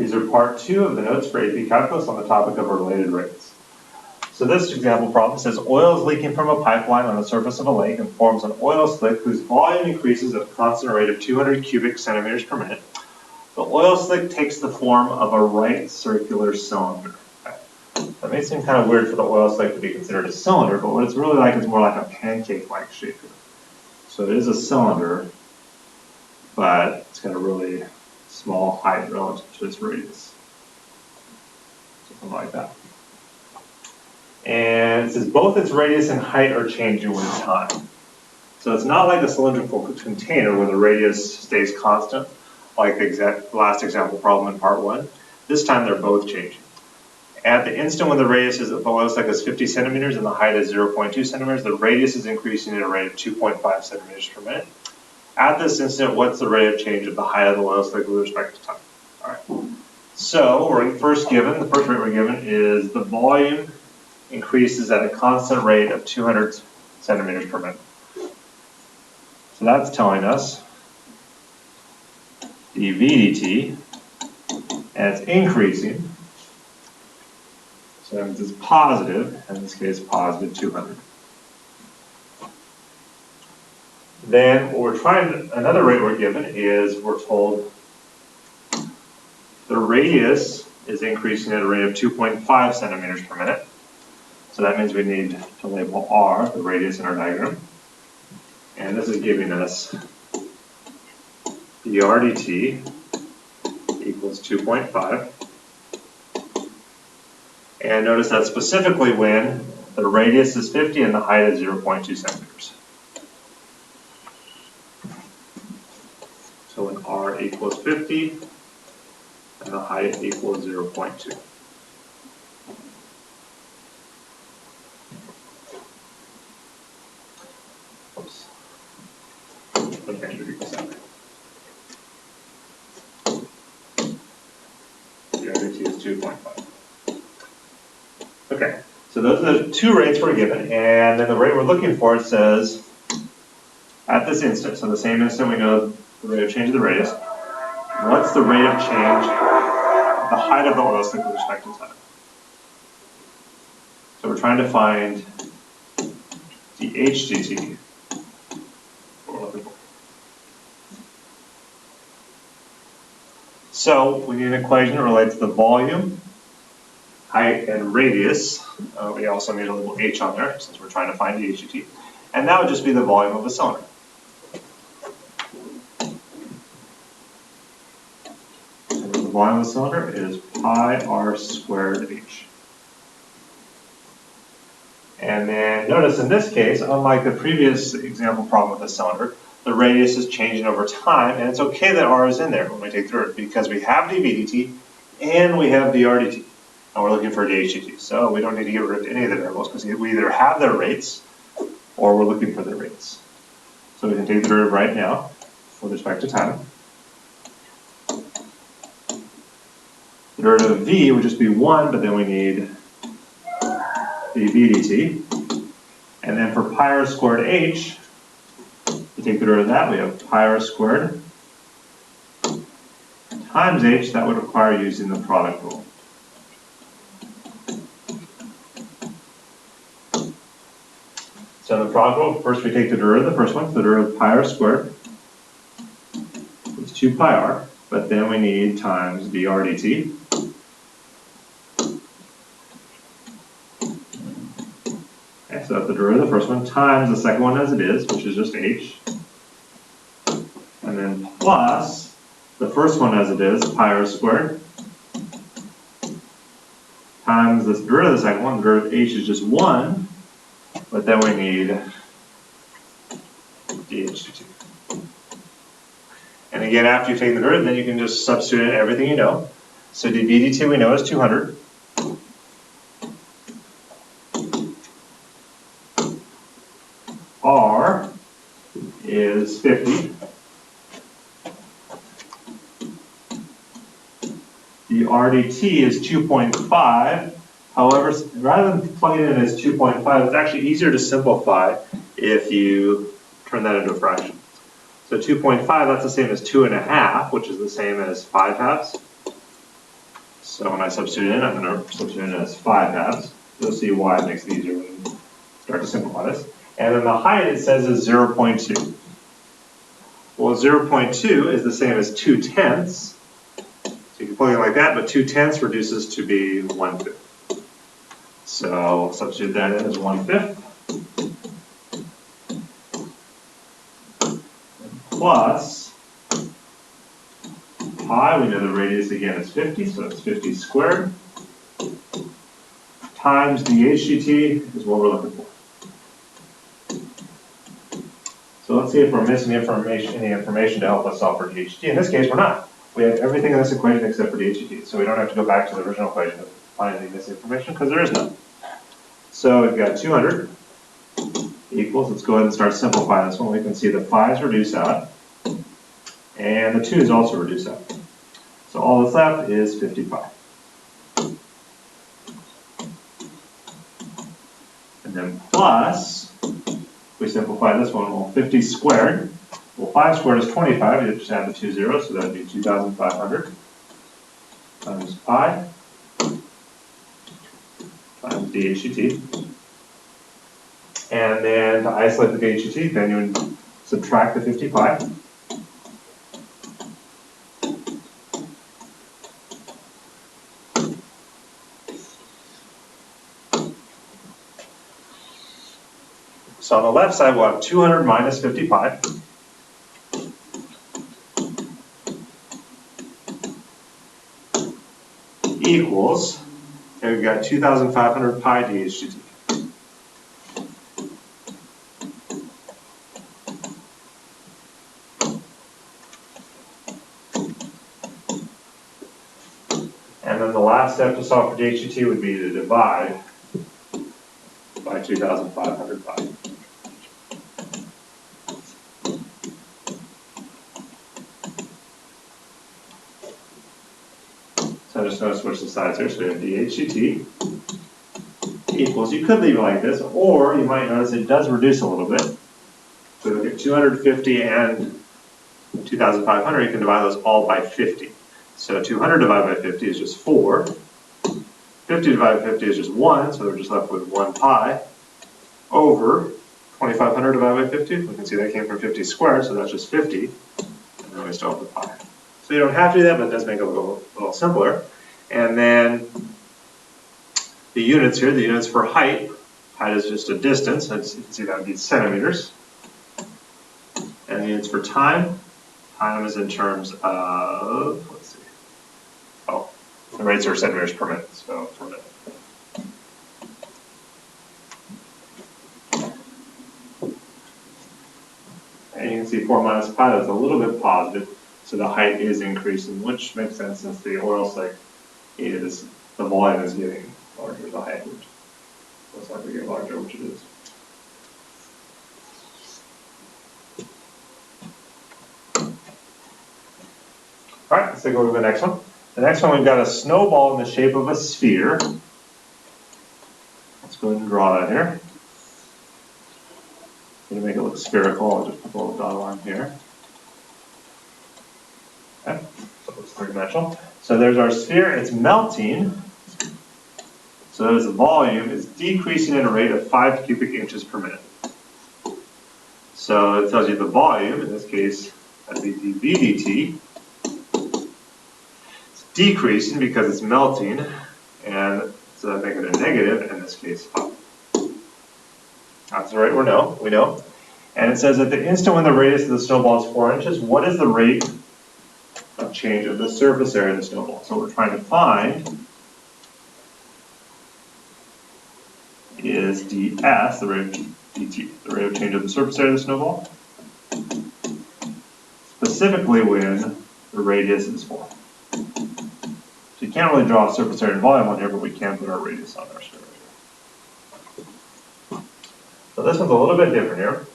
These are part 2 of the notes for AP Calculus on the topic of related rates. So this example problem says oil is leaking from a pipeline on the surface of a lake and forms an oil slick whose volume increases at a constant rate of 200 cubic centimeters per minute. The oil slick takes the form of a right circular cylinder. That may seem kind of weird for the oil slick to be considered a cylinder, but what it's really like is more like a pancake-like shape. So it is a cylinder, but it's got a really small height relative to its radius. Something like that. And it says both its radius and height are changing with time. So it's not like a cylindrical container where the radius stays constant, like the last example problem in part 1. This time they're both changing. At the instant when the radius is, the oil slick is 50 centimeters and the height is 0.2 centimeters, the radius is increasing at a rate of 2.5 centimeters per minute. At this instant, what's the rate of change of the height of the oil slick with respect to time? All right. So the first rate we're given is the volume increases at a constant rate of 200 centimeters per minute. So that's telling us dV dt, and it's increasing. So that means it's positive, in this case, positive 200. Then another rate we're given is we're told the radius is increasing at a rate of 2.5 centimeters per minute. So that means we need to label R, the radius in our diagram. And this is giving us dr dt equals 2.5. And notice that specifically when the radius is 50 and the height is 0.2 centimeters. So when R equals 50 and the height equals 0.2. Oops. Okay, dr is 2.5. Okay, so those are the two rates we're given, and then the rate we're looking for, it says at this instant, so the same instant we know the rate of change of the radius, what's the rate of change of the height of the oil slick with respect to time? So we're trying to find the HDT. So we need an equation that relates the volume, height, and radius. We also need a little h on there since we're trying to find the HDT. And that would just be the volume of a cylinder. So the volume of the cylinder is pi r squared h. And then notice in this case, unlike the previous example problem with the cylinder, the radius is changing over time, and it's okay that r is in there when we take through it because we have dV dt and we have dr dt. And we're looking for dHdt. So we don't need to get rid of any of the variables because we either have their rates or we're looking for their rates. So we can take the derivative right now with respect to time. The derivative of v would just be 1, but then we need dV dt. And then for pi r squared h, to take the derivative of that, we have pi r squared times h. That would require using the product rule. So in the product rule, first we take the derivative of the first one, the derivative of pi r squared is 2 pi r, but then we need times dr dt. Okay, so that's the derivative of the first one times the second one as it is, which is just h. And then plus the first one as it is, pi r squared, times the derivative of the second one, the derivative of h is just 1. But then we need dHdt. And again, after you've taken the derivative, then you can just substitute in everything you know. So dV dt we know is 200. R is 50. The RDT is 2.5. However, rather than plugging it in as 2.5, it's actually easier to simplify if you turn that into a fraction. So 2.5, that's the same as 2.5, which is the same as 5 halves. So when I substitute in, I'm going to substitute in as 5 halves. You'll see why it makes it easier when you start to simplify this. And then the height, it says, is 0.2. Well, 0.2 is the same as 2/10. So you can plug it like that, but 2/10 reduces to be 1/5. So substitute that in as 1/5. Plus pi, we know the radius again is 50, so it's 50 squared, times the HGT is what we're looking for. So let's see if we're missing any information to help us solve for DHT. In this case, we're not. We have everything in this equation except for DHT, so we don't have to go back to the original equation to find any missing information because there is none. So we've got 200 equals, let's go ahead and start simplifying this one. We can see the 5's reduce out, and the 2's also reduce out. So all that's left is 50 pi. And then plus, we simplify this one, well, 50 squared. Well, 5 squared is 25, you just add the 2 zeros, so that would be 2,500 times pi times DHT. And then to isolate the DHT, then you would subtract the 50 pi. So on the left side, we'll have 200 minus 50 pi. Equals, and we've got 2,500 pi DHT. And then the last step to solve for DHT would be to divide by 2,500 pi. So I'm just going to switch the sides here. So we have DHT equals, you could leave it like this, or you might notice it does reduce a little bit. So we look at 250 and 2,500, you can divide those all by 50. So 200 divided by 50 is just 4. 50 divided by 50 is just 1, so we're just left with 1 pi over 2,500 divided by 50. We can see that came from 50 squared, so that's just 50. And then we still have the pi. So you don't have to do that, but it does make it a little simpler. And then the units here, the units for height. Height is just a distance, as you can see that would be centimeters. And the units for time. Time is in terms of, let's see, oh, the rates are centimeters per minute, so per minute. And you can see 4 minus pi, that's a little bit positive, so the height is increasing, which makes sense since the oil slick is, the volume is getting larger, the height would most likely get larger, which it is. All right, let's take a look at the next one. The next one, we've got a snowball in the shape of a sphere. Let's go ahead and draw that here. To make it look spherical, I'll just put a little dotted line here. Okay, so it's three-dimensional. So there's our sphere, it's melting. So as the volume is decreasing at a rate of 5 cubic inches per minute. So it tells you the volume, in this case, that'd be dV dt. It's decreasing because it's melting, and so that makes it a negative, in this case, 5. That's the rate we know. And it says at the instant when the radius of the snowball is 4 inches, what is the rate of change of the surface area of the snowball? So what we're trying to find is ds, the rate of dt, the rate of change of the surface area of the snowball, specifically when the radius is 4. So you can't really draw a surface area and volume on here, but we can put our radius on our sphere. So this one's a little bit different here.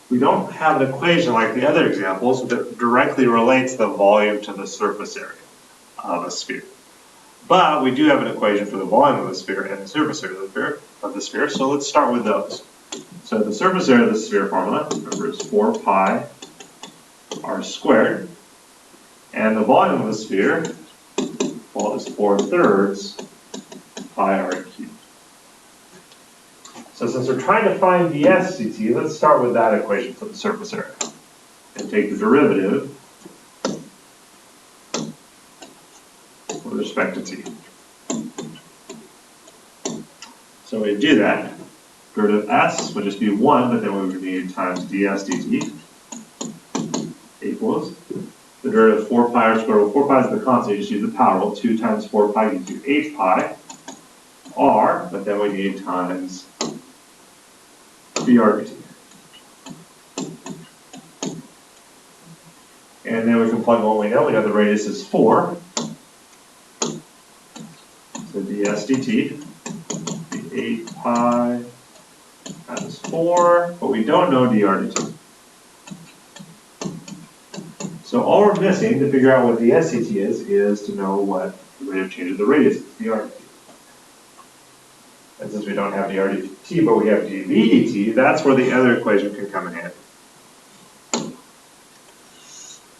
We don't have an equation like the other examples that directly relates the volume to the surface area of a sphere. But we do have an equation for the volume of the sphere and the surface area of the sphere. So let's start with those. So the surface area of the sphere formula, remember, is 4 pi r squared. And the volume of the sphere Well, is 4/3 pi r cubed. So since we're trying to find the SDT, let's start with that equation for the surface area. And take the derivative with respect to t. So we do that. Derivative s would just be 1, but then we would need times ds dt equals the derivative of 4 pi r squared. Well, 4 pi is the constant, you just use the power rule. 2 times 4 pi gives you 8 pi r, but then we need times dr dt. And then we can plug what we know. We know the radius is 4. So ds dt, the 8 pi times 4, but we don't know dr dt. So all we're missing to figure out what the SCT is to know what the rate of change of the radius is, dr dt. And since we don't have dr dt, but we have dv dt, that's where the other equation can come in handy.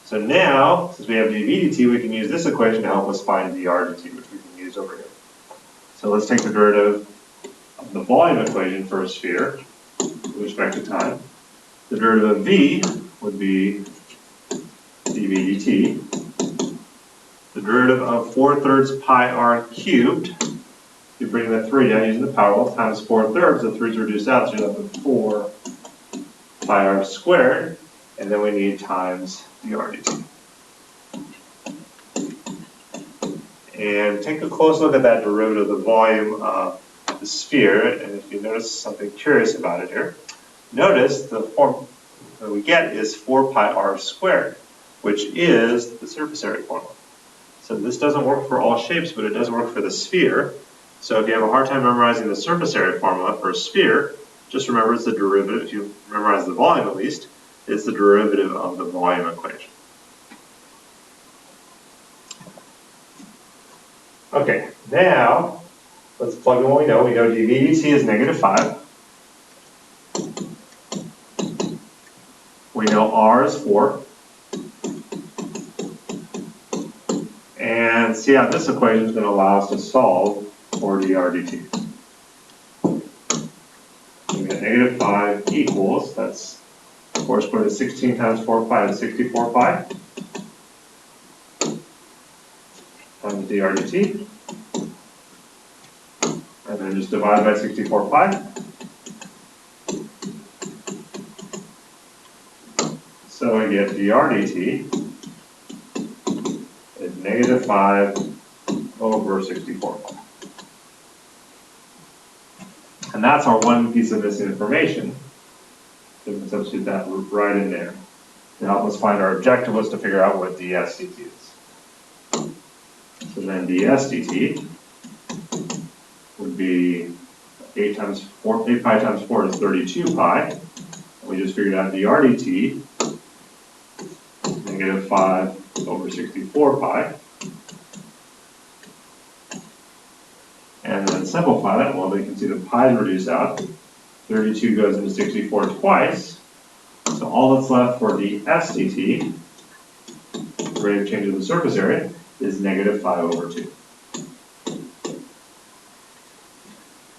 So now, since we have dv dt, we can use this equation to help us find dr dt, which we can use over here. So let's take the derivative of the volume equation for a sphere with respect to time. The derivative of v would be dv dt. The derivative of 4/3 pi r cubed, you bring the 3 down using the power rule, times 4/3, the 3's reduced out, so you're left with 4 pi r squared, and then we need times dr dt. And take a close look at that derivative of the volume of the sphere, and if you notice something curious about it here, notice the form that we get is 4 pi r squared, which is the surface area formula. So this doesn't work for all shapes, but it does work for the sphere. So if you have a hard time memorizing the surface area formula for a sphere, just remember it's the derivative, if you memorize the volume at least, it's the derivative of the volume equation. Okay, now let's plug in what we know. We know dv dt is -5. We know r is 4. And see how this equation is going to allow us to solve for dr dt. We get -5 equals, that's 4 squared is 16 times 4 pi is 64 pi. Times dr dt. And then just divide by 64 pi. So we get dr dt is -5 over 64 pi. And that's our one piece of missing information. So we can substitute that right in there to help us find our objective was to figure out what ds dt is. So then ds dt would be 8 pi times 4 is 32 pi. And we just figured out dr dt is -5 over 64 pi. And then simplify that. Well, we can see the pi's reduced out. 32 goes into 64 twice. So all that's left for the SDT, the rate of change of the surface area, is -5 over 2.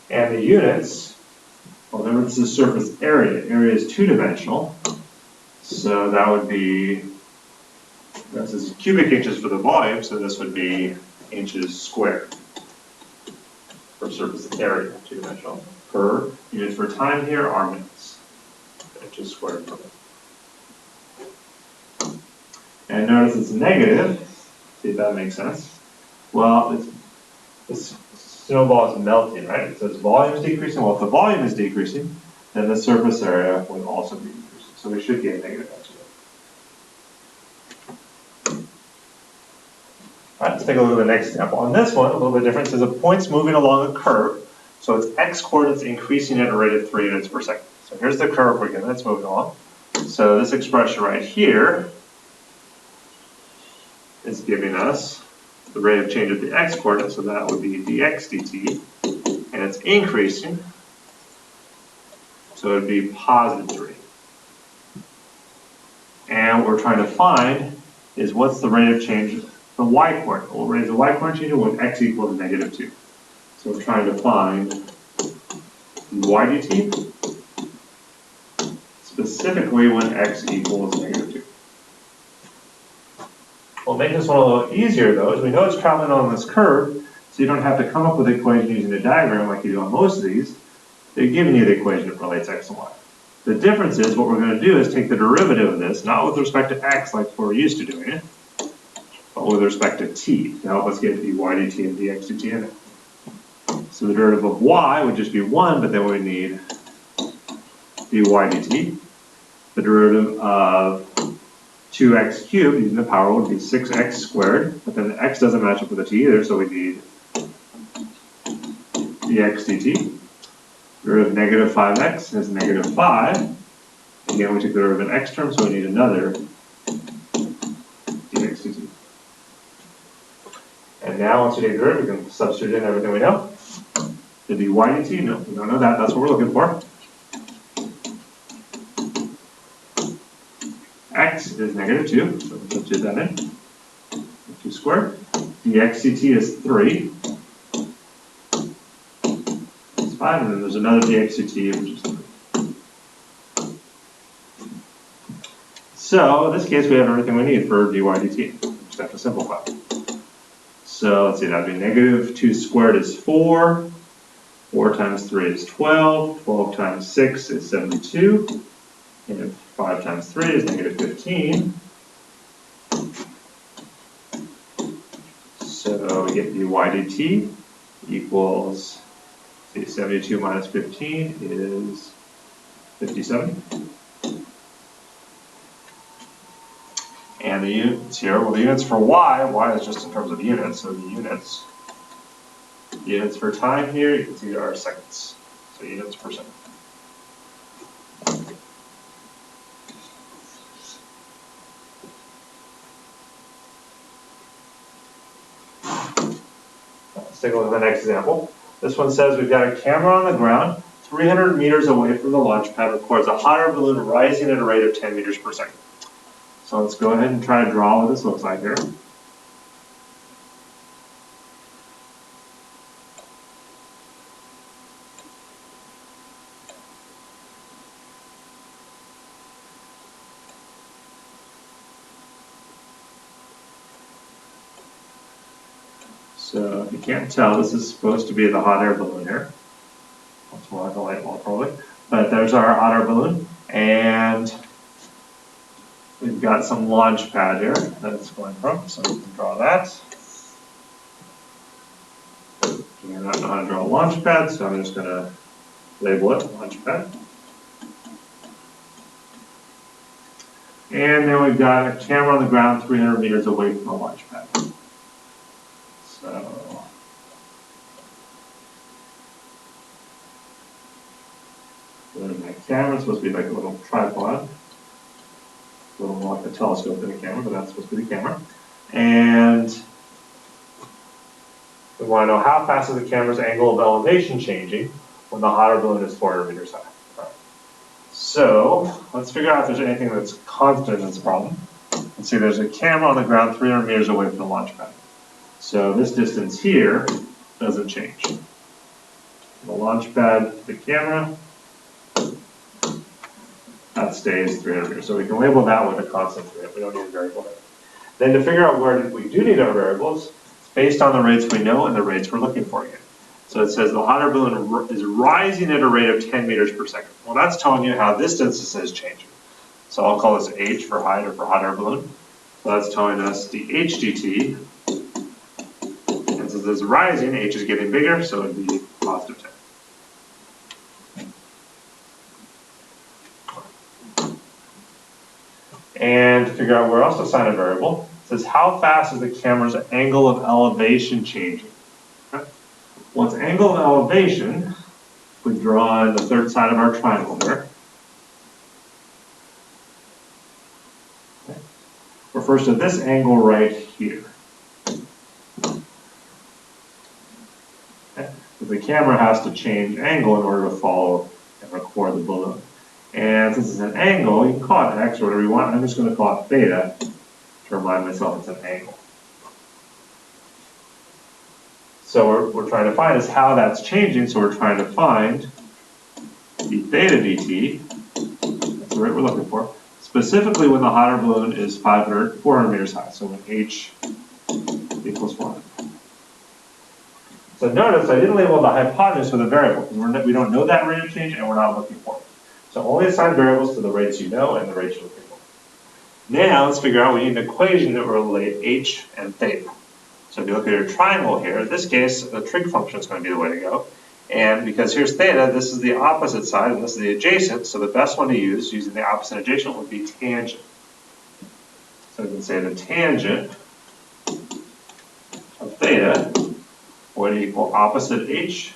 And the units, well, remember this is surface area. Area is two-dimensional. So that would be, this is cubic inches for the volume, so this would be inches squared for surface area, two-dimensional. Per units for time here are minutes, inches squared per minute. And notice it's negative. See if that makes sense. Well, this snowball is melting, right? It says volume is decreasing. Well, if the volume is decreasing, then the surface area would also be decreasing. So we should get negative actually. All right, let's take a look at the next example. On this one, a little bit different. It says a point's moving along a curve, so its x-coordinates increasing at a rate of 3 units per second. So here's the curve we're given. It's moving along. So this expression right here is giving us the rate of change of the x-coordinate, so that would be dx dt, and it's increasing, so it would be +3. And what we're trying to find is what's the rate of change the y-coordinate. We'll raise the y-coordinate change when x equals -2. So we're trying to find y dt, specifically when x equals -2. What makes this one a little easier, though, is we know it's traveling on this curve, so you don't have to come up with the equation using a diagram like you do on most of these. They're giving you the equation that relates x and y. The difference is what we're going to do is take the derivative of this, not with respect to x like we're used to doing it, but with respect to t, to help us get dy dt and dx dt in it. So the derivative of y would just be 1, but then we need dy dt. The derivative of 2x cubed using the power would be 6x squared, but then the x doesn't match up with the t either, so we need dx dt. Derivative of -5x is -5. Again, we took the derivative of an x term, so we need another dx dt. And now once we take the derivative, we can substitute in everything we know. The dy dt, no, we don't know that, that's what we're looking for. X is -2, so we'll substitute that in. 2 squared. Dx dt is 3. That's 5, and then there's another dx dt, which is 3. So in this case, we have everything we need for dy dt. We just have to simplify. So let's see, that would be -2 squared is 4. 4 times 3 is 12. 12 times 6 is 72. And 5 times 3 is -15. So we get dy dt equals, see, 72 minus 15 is 57. And the units here, well, the units for y is just in terms of units, so the units for time here, you can see are seconds, so units per second. Let's take a look at the next example. This one says we've got a camera on the ground, 300 meters away from the launch pad, records a hot air balloon rising at a rate of 10 meters per second. So let's go ahead and try to draw what this looks like here. So if you can't tell, this is supposed to be the hot air balloon here. Looks more like a light bulb probably. But there's our hot air balloon. And we've got some launch pad here that it's going from. So we can draw that. I don't know how to draw a launch pad, so I'm just going to label it launch pad. And then we've got a camera on the ground 300 meters away from the launch pad. So my camera is supposed to be like a little tripod, a little more like a telescope than a camera, but that's supposed to be the camera. And we want to know how fast is the camera's angle of elevation changing when the hot air balloon is 400 meters high. So let's figure out if there's anything that's constant in this problem. Let's see, there's a camera on the ground 300 meters away from the launch pad. So this distance here doesn't change. The launch pad to the camera, that stays 300 meters. So we can label that with a constant 300. We don't need a variable there. Then to figure out where we do need our variables, it's based on the rates we know and the rates we're looking for again. So it says the hot air balloon is rising at a rate of 10 meters per second. Well, that's telling you how this distance is changing. So I'll call this h for height or for hot air balloon. So that's telling us the h dt. And since it's rising, h is getting bigger, so it would be positive 10. And to figure out where else to assign a variable, it says how fast is the camera's angle of elevation changing? Well, its angle of elevation, we draw on the third side of our triangle there, refers to this angle right here. Okay. The camera has to change angle in order to follow and record the balloon. And since it's an angle, you can call it x or whatever you want. I'm just going to call it theta to remind myself it's an angle. So we're trying to find is how that's changing. So we're trying to find d theta dt. That's the rate we're looking for. Specifically when the hot air balloon is 400 meters high. So when h equals 400. So notice I didn't label the hypotenuse with a variable because we don't know that rate of change and we're not looking for it. So only assign variables to the rates you know and the rates you're looking for. Now let's figure out, we need an equation that will relate h and theta. So if you look at your triangle here, in this case, the trig function is going to be the way to go. And because here's theta, this is the opposite side and this is the adjacent, so the best one to use, using the opposite and adjacent, would be tangent. So we can say the tangent of theta would equal opposite h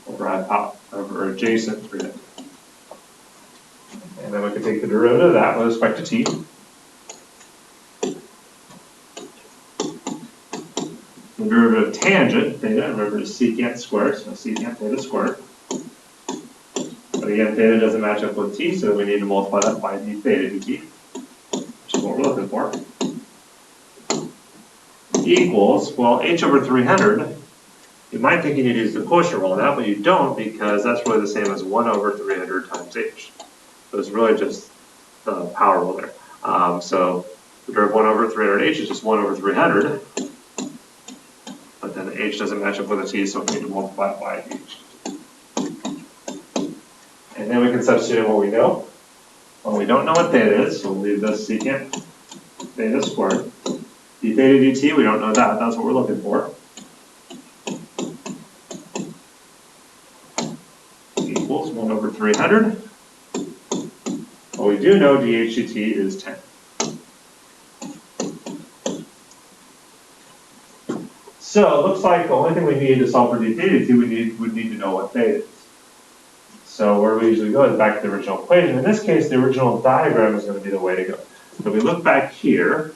over adjacent 300. And then we can take the derivative of that with respect to t. The derivative of tangent theta, remember, is secant squared, so secant theta squared. But again, theta doesn't match up with t, so we need to multiply that by d theta dt, which is what we're looking for. Equals, well, h over 300, you might think you need to use the quotient rule now, but you don't because that's really the same as 1 over 300 times h. So it's really just the power rule there. So the derivative of 1 over 300h is just 1 over 300. But then the h doesn't match up with a t, so we need to multiply it by h. And then we can substitute in what we know. Well, we don't know what theta is, so we'll leave this secant theta squared. d theta dt, we don't know that. That's what we're looking for. Equals 1 over 300. Well, we do know dh dt is 10. So it looks like the only thing we need to solve for d theta dt, we would need to know what theta is. So where we usually go is back to the original equation. In this case, the original diagram is going to be the way to go. So if we look back here,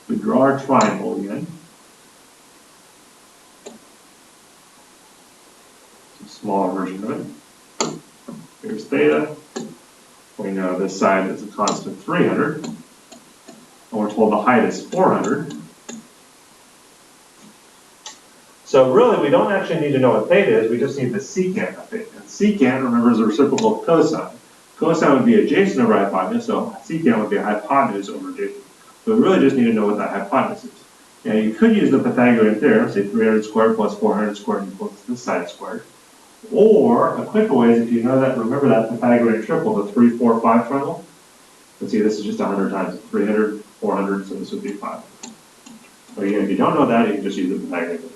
we draw our triangle again. It's a smaller version of it. Here's theta. We know this side is a constant 300. And we're told the height is 400. So really, we don't actually need to know what theta is, we just need the secant of theta. And secant, remember, is a reciprocal of cosine. Cosine would be adjacent over hypotenuse, so secant would be hypotenuse over adjacent. So we really just need to know what that hypotenuse is. Now you could use the Pythagorean theorem, say 300 squared plus 400 squared equals this side squared. Or a quicker way is if you know that, remember that Pythagorean triple, the 3, 4, 5 triangle? Let's see, this is just 100 times 300, 400, so this would be 500. But again, if you don't know that, you can just use the Pythagorean theorem.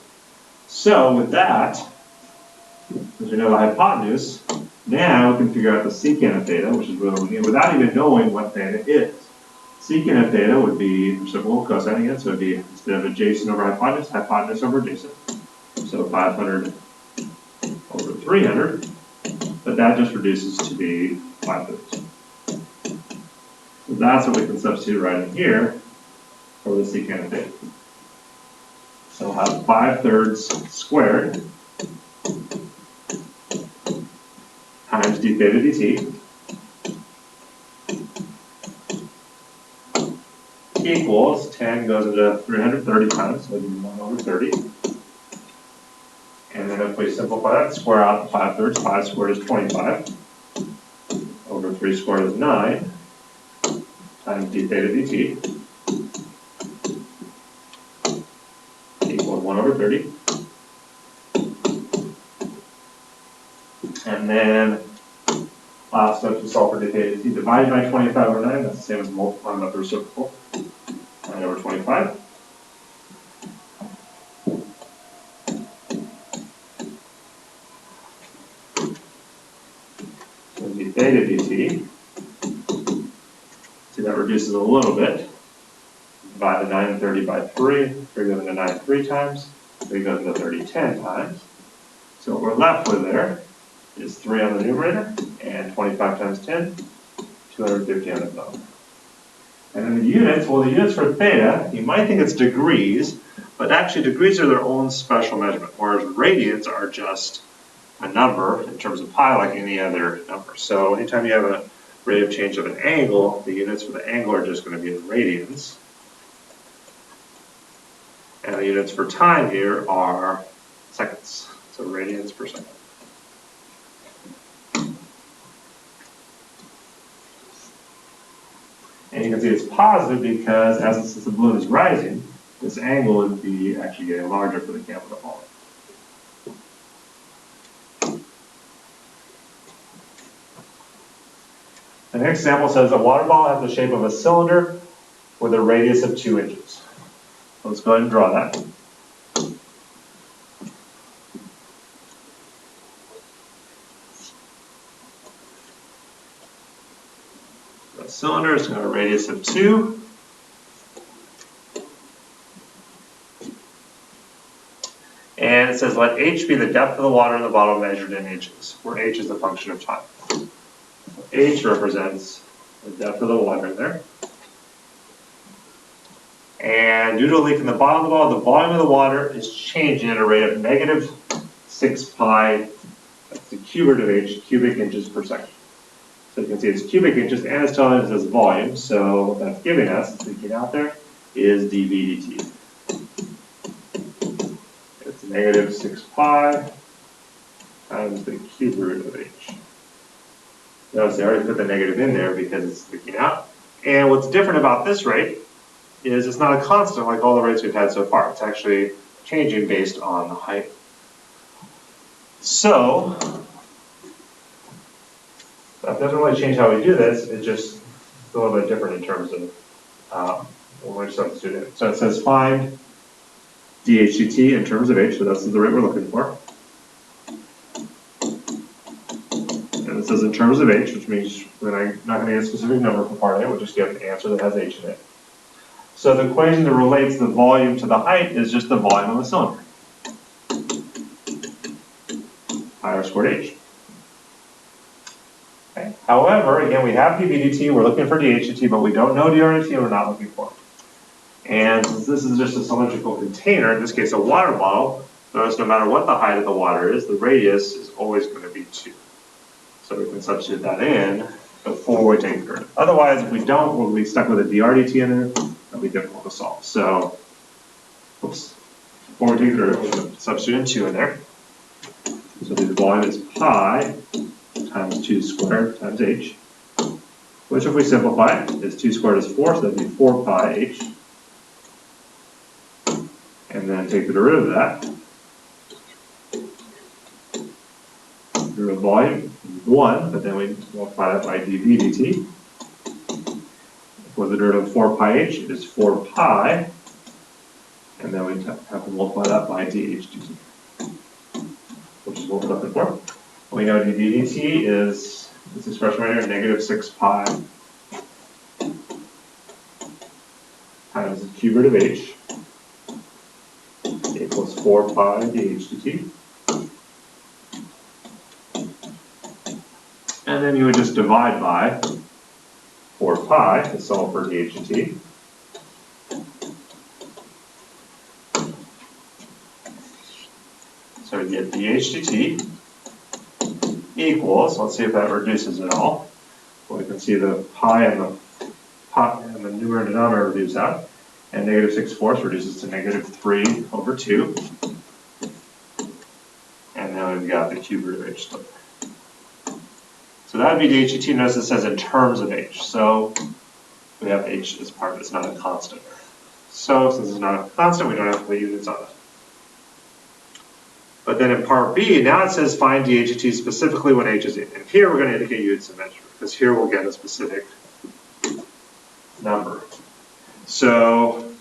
So with that, as we know the hypotenuse, now we can figure out the secant of theta, which is really what we need, without even knowing what theta is. Secant of theta would be reciprocal cosine again, so it would be, instead of adjacent over hypotenuse, hypotenuse over adjacent. So 500 over 300, but that just reduces to be 5/3. So that's what we can substitute right in here for the secant of theta. So we'll have 5/3 squared times d theta dt equals 10 goes into 330 times, so it'll be 1 over 30. And then if we simplify that, square out the 5/3, 5 squared is 25, over 3 squared is 9, times d theta dt equals 1 over 30. And then last step to solve for d theta dt, divided by 25 over 9, that's the same as multiplying by the reciprocal. 9 over 25. So d theta dt, see that reduces a little bit. Divide the 9 and 30 by 3, 3 goes into 9 3 times, 3 goes into 30 10 times. So what we're left with there is 3 on the numerator, and 25 times 10, 250 on the denominator. And then the units, well, the units for theta, you might think it's degrees, but actually degrees are their own special measurement, whereas radians are just a number in terms of pi like any other number. So anytime you have a rate of change of an angle, the units for the angle are just going to be in radians. And the units for time here are seconds, so radians per second. And you can see it's positive because since the balloon is rising, this angle would be actually getting larger for the camera to fall. The next example says a water ball has the shape of a cylinder with a radius of 2 inches. Let's go ahead and draw that. The cylinder is going to have a radius of 2. And it says let h be the depth of the water in the bottle measured in inches, where h is a function of time. H represents the depth of the water in there. And due to a leak in the bottom of the bottle, the volume of the water is changing at a rate of negative 6 pi, that's the cubic of h, cubic inches per second. So you can see it's cubic inches, and it's telling us it's volume, so what that's giving us, it's leaking out there, is dV dt. It's negative 6 pi times the cube root of h. Notice I already put the negative in there because it's leaking out. And what's different about this rate is it's not a constant like all the rates we've had so far. It's actually changing based on the height. So that doesn't really change how we do this. It's just a little bit different in terms of when we're substituting it. So it says find dHdt in terms of h, so that's the rate we're looking for. And it says in terms of h, which means we're not going to get a specific number for part A, we'll just get an answer that has h in it. So the equation that relates the volume to the height is just the volume of the cylinder. Pi r squared h. Okay. However, again, we have dV dt, we're looking for dHdt, but we don't know dr dt, and we're not looking for it. And since this is just a cylindrical container, in this case a water bottle, notice no matter what the height of the water is, the radius is always going to be 2. So we can substitute that in before we take the derivative. Otherwise, if we don't, we'll be stuck with a dr dt in there. That'll be difficult to solve. So, before we take the derivative, we'll substitute in 2 in there. So the volume is pi times 2 squared times h, which if we simplify it, is 2 squared is 4, so that'd be 4 pi h. And then take the derivative of that. Derivative volume is 1, but then we multiply that by dV dt. For the derivative of 4 pi h, it is 4 pi, and then we have to multiply that by dH dt, which is what we're looking for. We know dV dt is this expression right here, negative 6 pi times the cube root of h equals 4 pi dH dt. And then you would just divide by 4 pi to solve for dH dt. So we get dH dt equals, let's see if that reduces at all. Well, we can see the pi and the numerator and denominator reduce out. And negative 6/4 reduces to negative 3 over 2. And then we've got the cube root of h still. So that would be dH dt. Notice it says in terms of h. So we have h as part of it. It's not a constant. So since it's not a constant, we don't have to put units on it. But then in part B, now it says find dH dt specifically when h is in. And here we're going to indicate units of measure, because here we'll get a specific number. So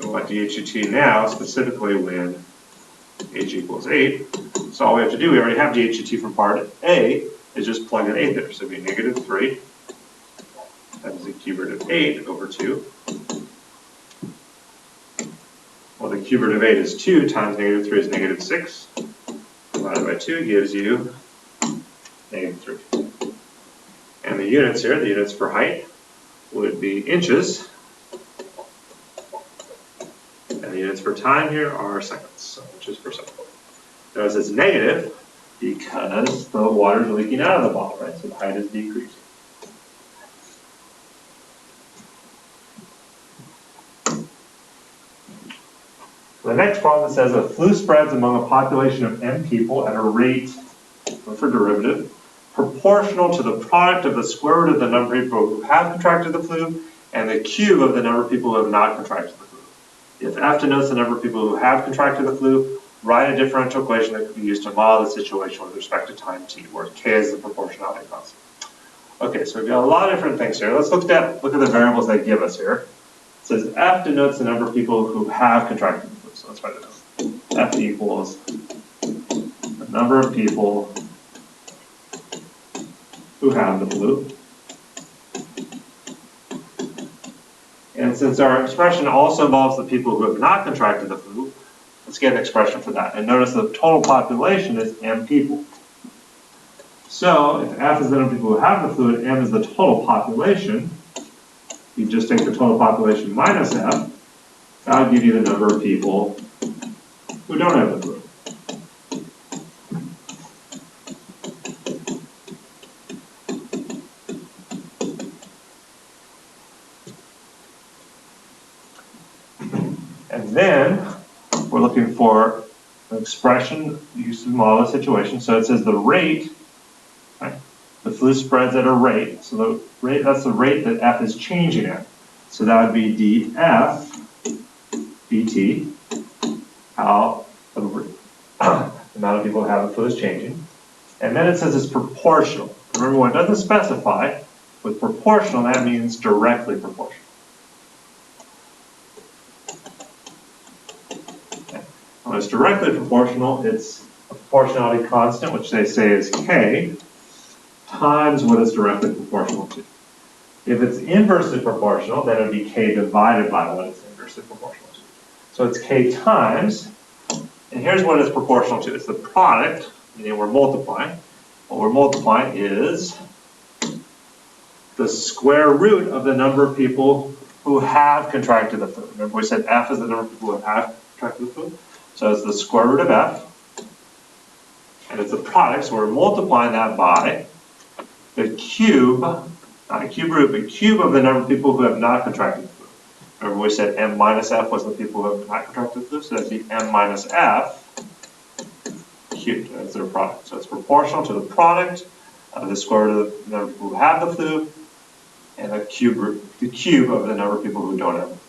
we want dH dt now specifically when h equals 8. So all we have to do, we already have dH dt from part A, is just plug an 8 there. So it'd be negative 3 times the cube root of 8 over 2. Well, the cube root of 8 is 2 times negative 3 is negative 6. Divided by 2 gives you negative 3. And the units here, the units for height, would be inches. And the units for time here are seconds, so inches per second. Notice it's negative because the water is leaking out of the bottle, right? So the height is decreasing. The next problem says the flu spreads among a population of m people at a rate, for derivative, proportional to the product of the square root of the number of people who have contracted the flu and the cube of the number of people who have not contracted the flu. If F denotes the number of people who have contracted the flu, write a differential equation that could be used to model the situation with respect to time t, where k is the proportionality constant. Okay, so we've got a lot of different things here. Let's look at the variables they give us here. It says F denotes the number of people who have contracted the flu. So let's write it down. F equals the number of people who have the flu. And since our expression also involves the people who have not contracted the flu, let's get an expression for that. And notice the total population is m people. So if F is the number of people who have the flu and m is the total population, you just take the total population minus F, that would give you the number of people who don't have the flu. And then we're looking for an expression used to model a situation. So it says the rate, right? The flu spreads at a rate. So the rate, that's the rate that F is changing at. So that would be dF dt, how the amount of people who have the flu is changing. And then it says it's proportional. Remember, when it doesn't specify, with proportional, that means directly proportional. When it's directly proportional, it's a proportionality constant, which they say is k, times what it's directly proportional to. If it's inversely proportional, then it would be k divided by what it's inversely proportional to. So it's k times, and here's what it's proportional to. It's the product, meaning we're multiplying. What we're multiplying is the square root of the number of people who have contracted the flu. Remember we said F is the number of people who have contracted the flu? So it's the square root of F, and it's the product, so we're multiplying that by the cube, not a cube root, but cube of the number of people who have not contracted the flu. Remember we said m minus F was the people who have not contracted the flu, so that's the m minus F cubed, that's their product. So it's proportional to the product of the square root of the number of people who have the flu and the cube of the number of people who don't have the flu.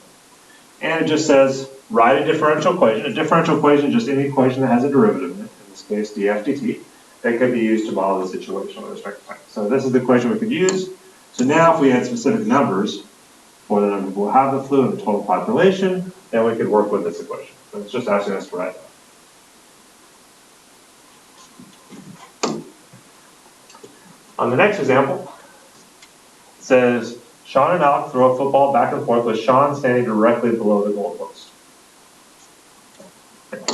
And it just says, write a differential equation. A differential equation is just any equation that has a derivative in it, in this case df dt, that could be used to model the situation with respect to time. So this is the equation we could use. So now if we had specific numbers for the number of people who have the flu and the total population, then we could work with this equation. So it's just asking us to write that. On the next example, it says, Sean and Alec throw a football back and forth with Sean standing directly below the goalpost.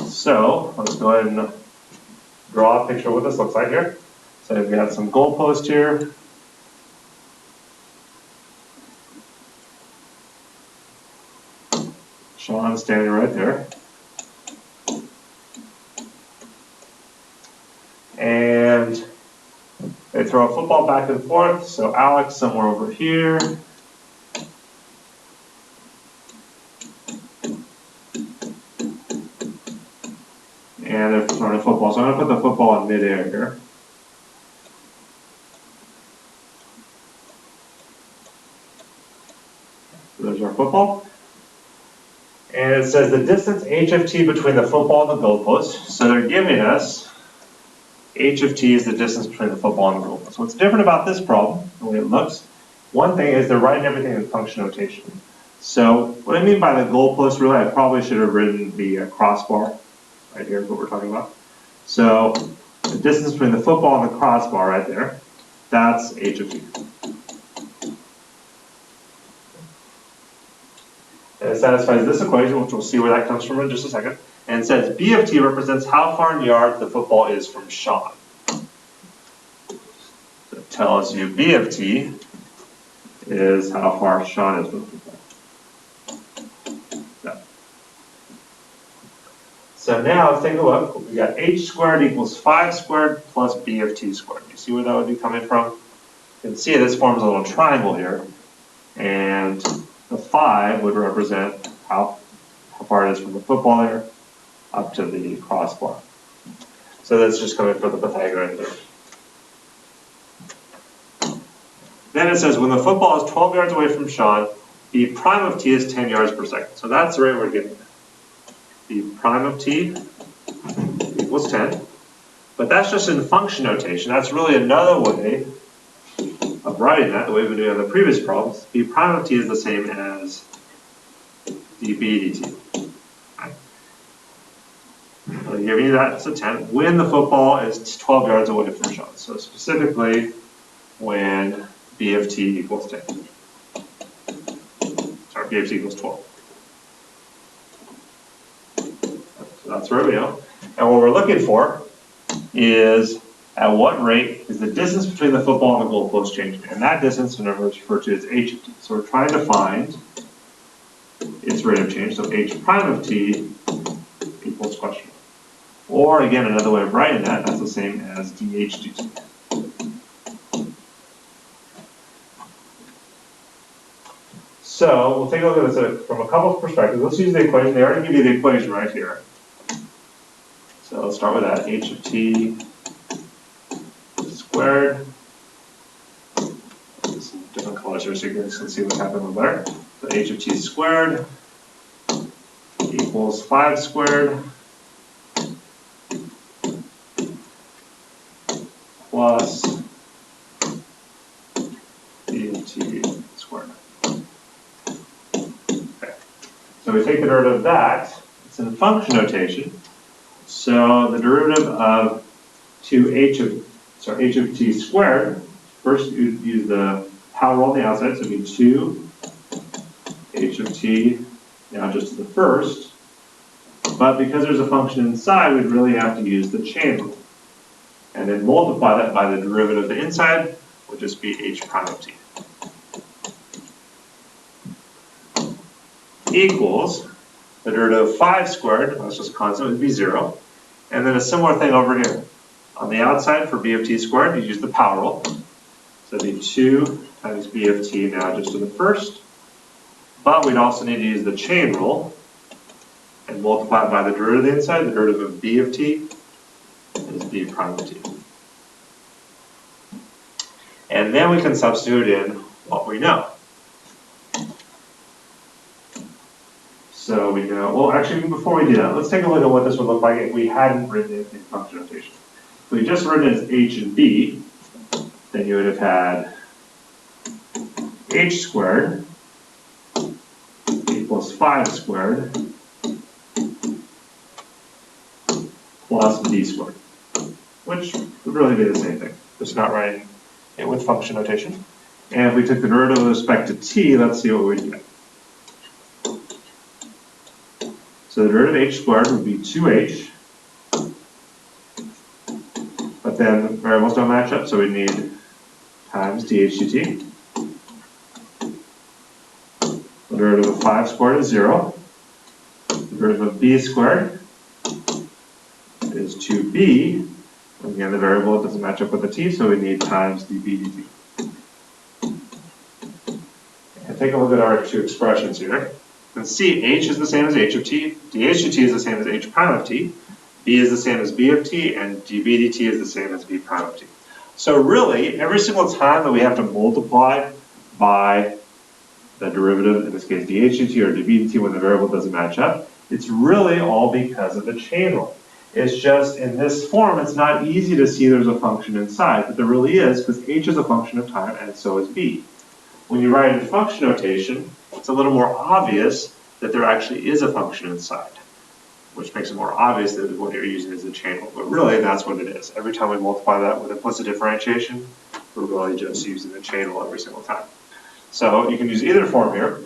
So let's go ahead and draw a picture of what this looks like here. So we have some goalpost here. Sean standing right there. And they throw a football back and forth. So Alex somewhere over here. And they're throwing a football. So I'm going to put the football in midair here. So there's our football. And it says the distance h of t between the football and the goalpost. So they're giving us h of t is the distance between the football and the goalpost. What's different about this problem, the way it looks, one thing is they're writing everything in function notation. So what I mean by the goalpost, really, I probably should have written the crossbar. Right here is what we're talking about. So the distance between the football and the crossbar right there, that's h of t. And it satisfies this equation, which we'll see where that comes from in just a second. And it says b of t represents how far in yards the football is from Sean. So it tells you b of t is how far Sean is from the football. So now let's take a look. We got h squared equals 5 squared plus b of t squared. You see where that would be coming from? You can see this forms a little triangle here. And the 5 would represent how how far it is from the football here up to the crossbar. So that's just coming from the Pythagorean theorem. Then it says when the football is 12 yards away from Sean, b prime of t is 10 yards per second. So that's the rate we're getting at. b prime of t equals 10. But that's just in function notation. That's really another way of writing that, the way we've been doing on the previous problems. B prime of t is the same as db dt. Right? So giving you that, it's a 10. When the football is 12 yards away from Sean. So specifically, when b of t equals 10. Sorry, b of t equals 12. So that's where we go. And what we're looking for is at what rate is the distance between the football and the goalpost changing. And that distance is referred to as h of t. So we're trying to find its rate of change. So h prime of t equals question mark. Or again, another way of writing that, that's the same as dh dt. So we'll take a look at this from a couple of perspectives. Let's use the equation. They already give you the equation right here. So let's start with that. H of t squared. Some different colors here so you guys can see what's happening over there. So h of t squared equals 5 squared plus b of t squared. Okay. So we take the derivative of that. It's in function notation. So the derivative of h of t squared, first you use the power rule on the outside, so it would be 2 h of t, now just to the first. But because there's a function inside, we'd really have to use the chain rule. And then multiply that by the derivative of the inside, would just be h prime of t. Equals the derivative of 5 squared, that's just a constant, would be 0. And then a similar thing over here. On the outside, for b of t squared, you use the power rule. So it'd be 2 times b of t now just to the first. But we'd also need to use the chain rule and multiply it by the derivative of the inside. The derivative of b of t is b prime of t. And then we can substitute in what we know. So we know, well, actually, before we do that, let's take a look at what this would look like if we hadn't written it in function notation. If we just written it as h and b, then you would have had h squared equals 5 squared plus b squared, which would really be the same thing, just not writing it with function notation. And if we took the derivative with respect to t, let's see what we get. So the derivative of h squared would be 2h, but then the variables don't match up, so we need times dh dt. The derivative of 5 squared is 0. The derivative of b squared is 2b. Again, the variable doesn't match up with the t, so we need times db dt. And take a look at our two expressions here. You can see h is the same as h of t, dh dt is the same as h prime of t, b is the same as b of t, and db dt is the same as b prime of t. So really, every single time that we have to multiply by the derivative, in this case dh dt or db dt, when the variable doesn't match up, it's really all because of the chain rule. It's just in this form, it's not easy to see there's a function inside, but there really is, because h is a function of time and so is b. When you write in function notation, it's a little more obvious that there actually is a function inside, which makes it more obvious that what you're using is a chain rule. But really, that's what it is. Every time we multiply that with implicit differentiation, we're really just using the chain rule every single time. So you can use either form here.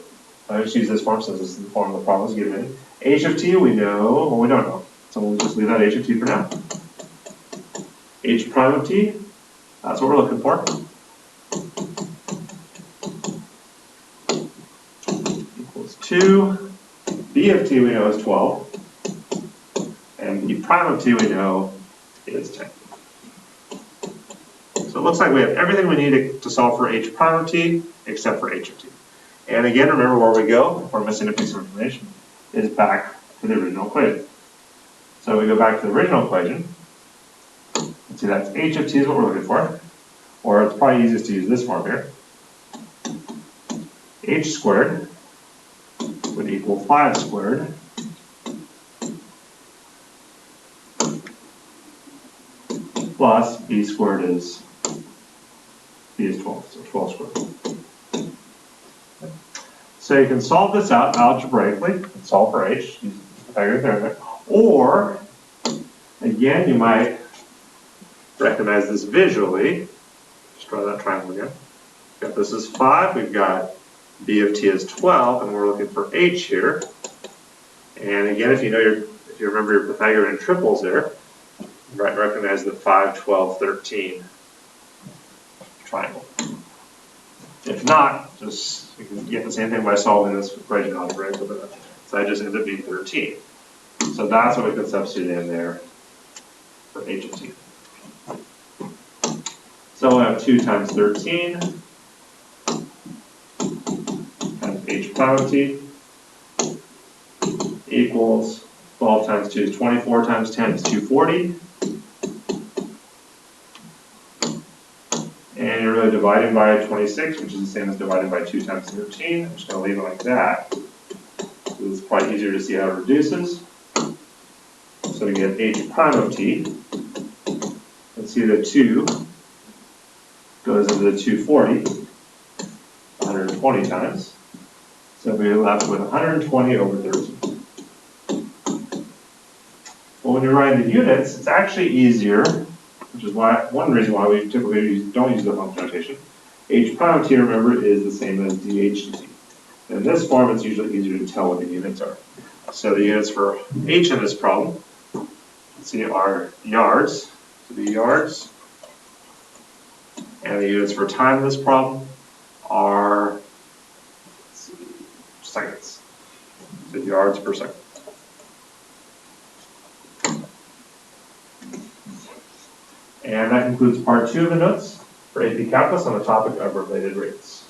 I just use this form since this is the form the problem is given. H of t we know, well we don't know. So we'll just leave that h of t for now. H prime of t, that's what we're looking for. Equals 2. B of t we know is 12. And B prime of t we know is 10. So it looks like we have everything we need to solve for h prime of t except for h of t. And again, remember where we go if we're missing a piece of information. is back to the original equation. So we go back to the original equation. Let's see, that's h of t is what we're looking for. Or it's probably easiest to use this form here. H squared would equal 5 squared plus b squared is, b is 12, so 12 squared. So you can solve this out algebraically, solve for h, use Pythagorean theorem, or, again, you might recognize this visually. Just draw that triangle again. Got this is 5, we've got b of t is 12, and we're looking for h here. And again, if you remember your Pythagorean triples there, recognize the 5, 12, 13 triangle. If not, just you can get the same thing by solving this equation algebraically, but so that just ends up being 13. So that's what we can substitute in there for h of t. So we'll have 2 times 13 times h prime of t equals 12 times 2 is 24 times 10 is 240. And you're really dividing by 26, which is the same as dividing by 2 times 13. I'm just going to leave it like that. So it's probably easier to see how it reduces. So we get h prime of t. Let's see, the 2 goes into the 240 120 times. So we're left with 120 over 13. Well, when you're writing the units, it's actually easier, which is why one reason why we typically don't use the function notation. H prime of t, remember, is the same as dh dt. In this form, it's usually easier to tell what the units are. So the units for h in this problem, let's see, are yards. So the yards. And the units for time in this problem are seconds. So yards per second. And that concludes part 2 of the notes for AP Calculus on the topic of related rates.